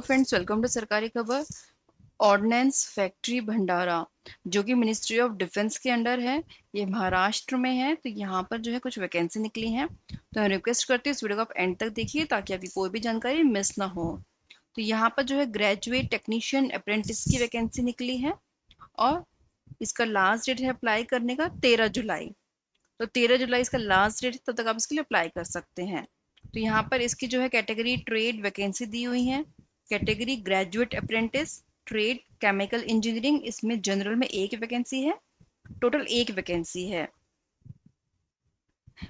Friends, welcome to सरकारी खबर। Ordinance factory भंडारा जो कि मिनिस्ट्री ऑफ डिफेंस के अंडर है, ये महाराष्ट्र में है। तो यहाँ पर जो है कुछ वैकेंसी निकली हैं। तो मैं रिक्वेस्ट करती हूँ इस वीडियो को आप एंड तक देखिए ताकि आपकी कोई भी जानकारी मिस ना हो। तो यहाँ पर जो है ग्रेजुएट टेक्नीशियन अप्रेंटिस की वैकेंसी निकली है और इसका लास्ट डेट है अप्लाई करने का 13 जुलाई। तो 13 जुलाई इसका लास्ट डेट है, तब तक आप इसके लिए अप्लाई कर सकते हैं। तो यहाँ पर इसकी जो है कैटेगरी ट्रेड वैकेंसी दी हुई है। Category graduate apprentice trade chemical engineering, इसमें जनरल में एक वैकेंसी है, टोटल एक वैकेंसी है।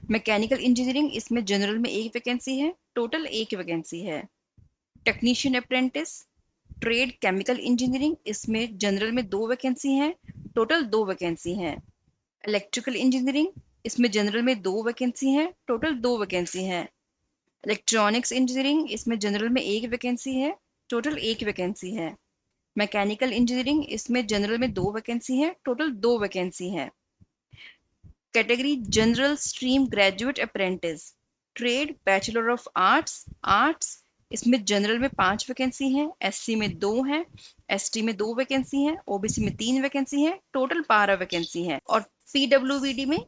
मैकेनिकल इंजीनियरिंग, इसमें जनरल में एक वैकेंसी है, टोटल एक वैकेंसी है। Technician apprentice trade chemical engineering, इसमें जनरल में दो वैकेंसी हैं, टोटल दो वैकेंसी हैं। इलेक्ट्रिकल इंजीनियरिंग, इसमें जनरल में दो वैकेंसी हैं, टोटल दो वैकेंसी हैं। इलेक्ट्रॉनिक्स इंजीनियरिंग, इसमें जनरल में एक वैकेंसी है, टोटल एक वैकेंसी है। मैकेनिकल इंजीनियरिंग, इसमें जनरल में दो वैकेंसी है, टोटल दो वैकेंसी है। Category general stream graduate apprentice trade bachelor of arts, इसमें जनरल में 5 वैकेंसी हैं, एससी में 2 हैं, एसटी में 2 वैकेंसी हैं, ओबीसी में 3 वैकेंसी हैं, टोटल 12 वैकेंसी हैं। और पीडब्ल्यूबीडी में,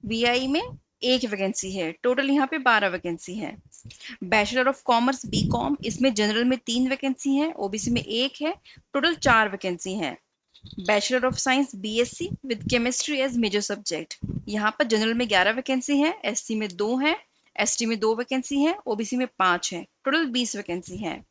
बीआई में एक वैकेंसी है, टोटल यहाँ पे 12 वैकेंसी है। बैचलर ऑफ कॉमर्स बीकॉम, इसमें जनरल में 3 वैकेंसी हैं, ओबीसी में 1 है, टोटल 4 वैकेंसी हैं। Bachelor of science BSc with chemistry as major subject, यहाँ पर जनरल में 11 वैकेंसी है, एससी में 2 है, एसटी में 2 वैकेंसी है, ओबीसी में 5 है, टोटल 20 वैकेंसी है।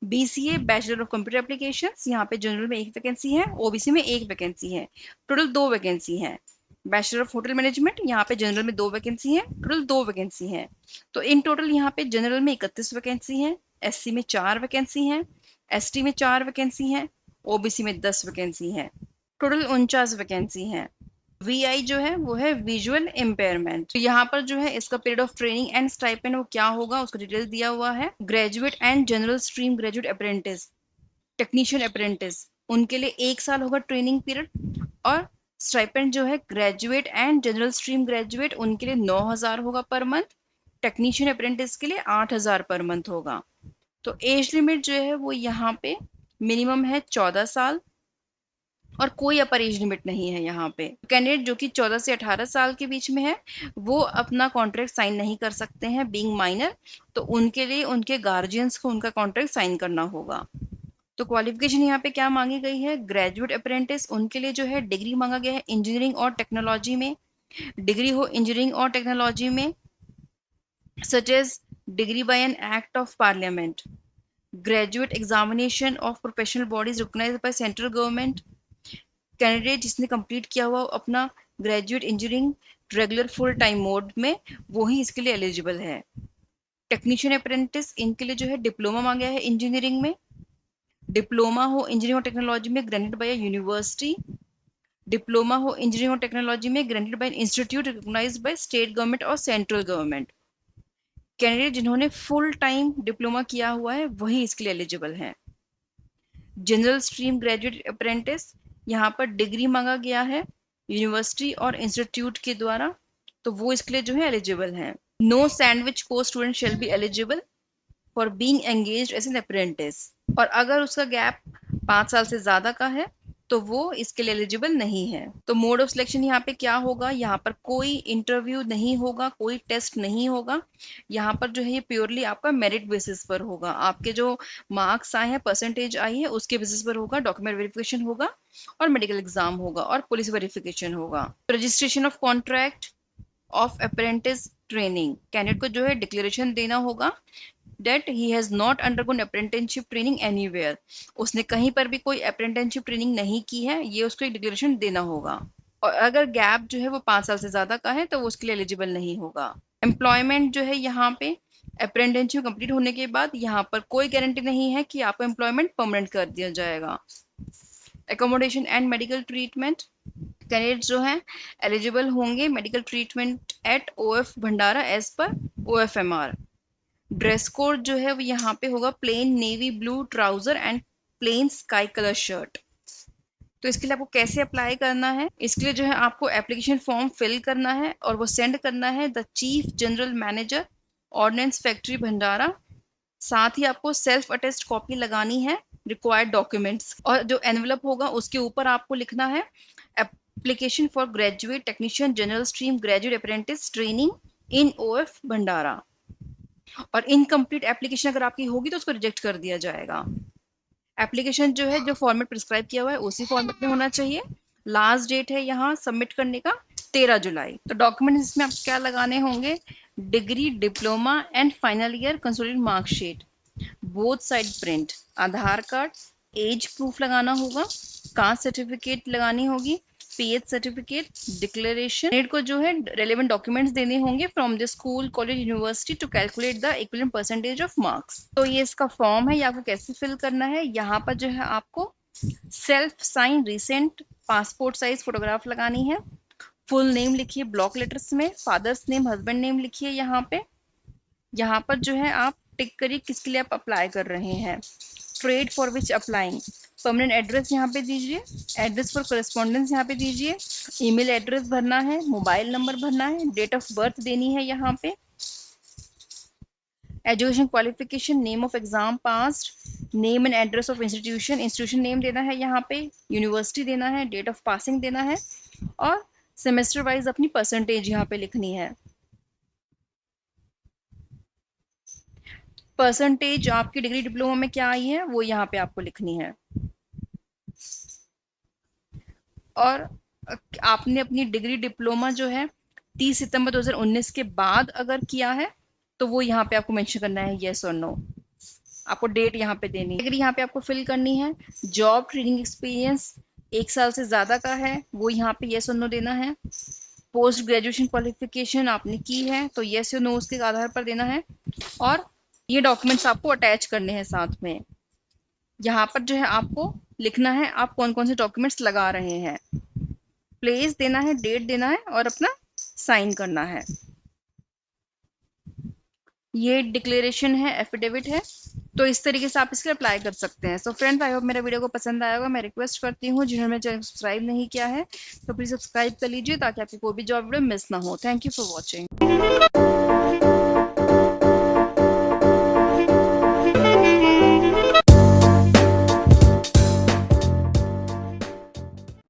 BCA bachelor of computer applications, यहाँ पे जनरल में एक वैकेंसी है, ओबीसी में एक वैकेंसी है, टोटल 2 वैकेंसी है। बैचलर ऑफ होटल मैनेजमेंट, यहाँ पे जनरल में 2 वैकेंसी है, टोटल 2 वैकेंसी है। तो इन टोटल यहाँ पे जनरल में 31 वैकेंसी है, एससी में 4 वैकेंसी है, एसटी में 4 वैकेंसी है, ओबीसी में 10 वैकेंसी है, टोटल 49 वैकेंसी है। वीआई जो है वो है विजुअल इम्पेयरमेंट। तो यहाँ पर जो है इसका period of training and stipend वो क्या होगा उसका डिटेल दिया हुआ है। Graduate and general stream graduate apprentice technician apprentice, उनके लिए 1 साल होगा ट्रेनिंग पीरियड। और स्टाइपेंड जो है graduate and general stream graduate उनके लिए 9,000 होगा पर मंथ, टेक्नीशियन अप्रेंटिस के लिए 8,000 पर मंथ होगा। तो एज लिमिट जो है वो यहाँ पे मिनिमम है 14 साल और कोई अपर एज लिमिट नहीं है। यहाँ पे कैंडिडेट जो कि 14 से 18 साल के बीच में है वो अपना कॉन्ट्रैक्ट साइन नहीं कर सकते हैं बीइंग माइनर। तो उनके लिए उनके गार्जियंस को उनका कॉन्ट्रैक्ट साइन करना होगा। तो क्वालिफिकेशन यहाँ पे क्या मांगी गई है, ग्रेजुएट अप्रेंटिस उनके लिए जो है डिग्री मांगा गया है इंजीनियरिंग और टेक्नोलॉजी में, डिग्री हो इंजीनियरिंग और टेक्नोलॉजी में such as degree by an act of parliament, graduate examination of professional bodies recognised by central government. Candidate जिसने कंप्लीट किया हुआ अपना graduate engineering regular full time mode में वो ही इसके लिए एलिजिबल है। टेक्नीशियन अप्रेंटिस इनके लिए जो है डिप्लोमा मांगा है इंजीनियरिंग में, डिप्लोमा हो इंजीनियरिंग और टेक्नोलॉजी में ग्रांटेड बाय यूनिवर्सिटी, डिप्लोमा हो इंजीनियरिंग और टेक्नोलॉजी में granted by institute recognised by state government और सेंट्रल गवर्नमेंट। कैंडिडेट जिन्होंने फुल टाइम डिप्लोमा किया हुआ है वही इसके लिए एलिजिबल है। जनरल स्ट्रीम ग्रेजुएट अप्रेंटिस, यहाँ पर डिग्री मांगा गया है यूनिवर्सिटी और इंस्टीट्यूट के द्वारा, तो वो इसके लिए जो है एलिजिबल है। No sandwich course student shall be eligible for being engaged as an apprentice. और अगर उसका गैप 5 साल से ज्यादा का है तो वो इसके लिए एलिजिबल नहीं है। तो मोड ऑफ सिलेक्शन यहाँ पे क्या होगा, यहाँ पर कोई इंटरव्यू नहीं होगा, कोई टेस्ट नहीं होगा। यहाँ पर जो है ये प्योरली आपका मेरिट बेसिस पर होगा, आपके जो मार्क्स आए हैं परसेंटेज आई है उसके बेसिस पर होगा। डॉक्यूमेंट वेरिफिकेशन होगा और मेडिकल एग्जाम होगा और पुलिस वेरिफिकेशन होगा। Registration of contract of apprentice training, candidate को जो है डिक्लेरेशन देना होगा that he has not undergone apprenticeship training anywhere, उसने कहीं पर भी कोई अप्रेंटिसशिप ट्रेनिंग नहीं की है, ये उसको एक डिक्लेरेशन देना होगा। और अगर गैप जो है वो 5 साल से ज्यादा का है तो वो उसके लिए एलिजिबल नहीं होगा। एम्प्लॉयमेंट जो है यहाँ पे अप्रेंटिसशिप कंप्लीट होने के बाद यहाँ पर कोई गारंटी नहीं है कि आपको एम्प्लॉयमेंट परमानेंट कर दिया जाएगा। Accommodation and medical treatment, candidate जो है एलिजिबल होंगे medical treatment at OF Bhandara as per OFMR। Dress code जो है वो यहाँ पे होगा plain navy blue trouser and plain sky colour shirt. तो इसके लिए आपको कैसे अप्लाई करना है, इसके लिए जो है आपको एप्लीकेशन फॉर्म फिल करना है और वो सेंड करना है the chief general manager ordnance factory Bhandara साथ ही आपको सेल्फ अटेस्ट कॉपी लगानी है रिक्वायर्ड डॉक्यूमेंट्स, और जो एनवलप होगा उसके ऊपर आपको लिखना है application for graduate technician general stream graduate apprentice training in OF Bhandara. और इनकम्प्लीट एप्लीकेशन अगर आपकी होगी तो उसको रिजेक्ट कर दिया जाएगा। एप्लीकेशन जो है, जो फॉर्मेट प्रिस्क्राइब किया हुआ है उसी फॉर्मेट में होना चाहिए। लास्ट डेट है यहाँ सबमिट करने का 13 जुलाई। तो डॉक्यूमेंट इसमें आपको क्या लगाने होंगे? Degree, diploma and final year consolidated marksheet, both side print, Aadhaar card, age proof लगाना होगा, कास्ट सर्टिफिकेट लगानी होगी, पीएच सर्टिफिकेट, डिक्लेरेशन। कैंडिडेट को जो है रेलेवेंट डॉक्यूमेंट्स देने होंगे from the school, college, university to calculate the equivalent percentage of marks. तो ये इसका फॉर्म है, ये आपको कैसे फिल करना है। यहाँ पर जो है आपको self sign recent passport size photograph लगानी है। फुल नेम लिखिए ब्लॉक लेटर्स में, फादर्स नेम, हस्बैंड नेम लिखिए यहाँ पर जो है आप टिक करिए किसके लिए आप अप्लाई कर रहे हैं। Trade for which applying, permanent address यहाँ पे दीजिए, एड्रेस फॉर कॉरेस्पॉन्डेंस यहाँ पे दीजिए, ईमेल एड्रेस भरना है, मोबाइल नंबर भरना है, डेट ऑफ बर्थ देनी है यहाँ पे, education qualification, name of exam passed, name and address of institution, institution name देना है यहाँ पे, यूनिवर्सिटी देना है, डेट ऑफ पासिंग देना है, और सेमेस्टर वाइज अपनी परसेंटेज यहाँ पे लिखनी है। परसेंटेज आपकी डिग्री डिप्लोमा में क्या आई है वो यहाँ पे आपको लिखनी है। और आपने अपनी डिग्री डिप्लोमा जो है 30 सितंबर 2019 के बाद अगर किया है तो वो यहाँ पे आपको मेंशन करना है येस और नो। आपको डेट यहाँ पे देनी है। डिग्री यहाँ पे आपको फिल करनी है। जॉब ट्रेनिंग एक्सपीरियंस 1 साल से ज़्यादा का है वो यहाँ पे येस और नो देना है। पोस्ट ग्रेजुएशन क्वालिफिकेशन आपने की है तो येस या नो उसके आधार पर देना है। और ये डॉक्यूमेंट्स आपको अटैच करने हैं साथ में। यहाँ पर जो है आपको लिखना है आप कौन कौन से डॉक्यूमेंट्स लगा रहे हैं, प्लेस देना है, डेट देना है और अपना साइन करना है। ये डिक्लेरेशन है, एफिडेविट है। तो इस तरीके से आप इसके अप्लाई कर सकते हैं। सो फ्रेंड्स, आई होप मेरा वीडियो को पसंद आया होगा। मैं रिक्वेस्ट करती हूँ जिन्होंने मेरे चैनल को सब्सक्राइब नहीं किया है तो प्लीज़ सब्सक्राइब कर लीजिए ताकि आपकी कोई भी जॉब वीडियो मिस ना हो। Thank you for watching.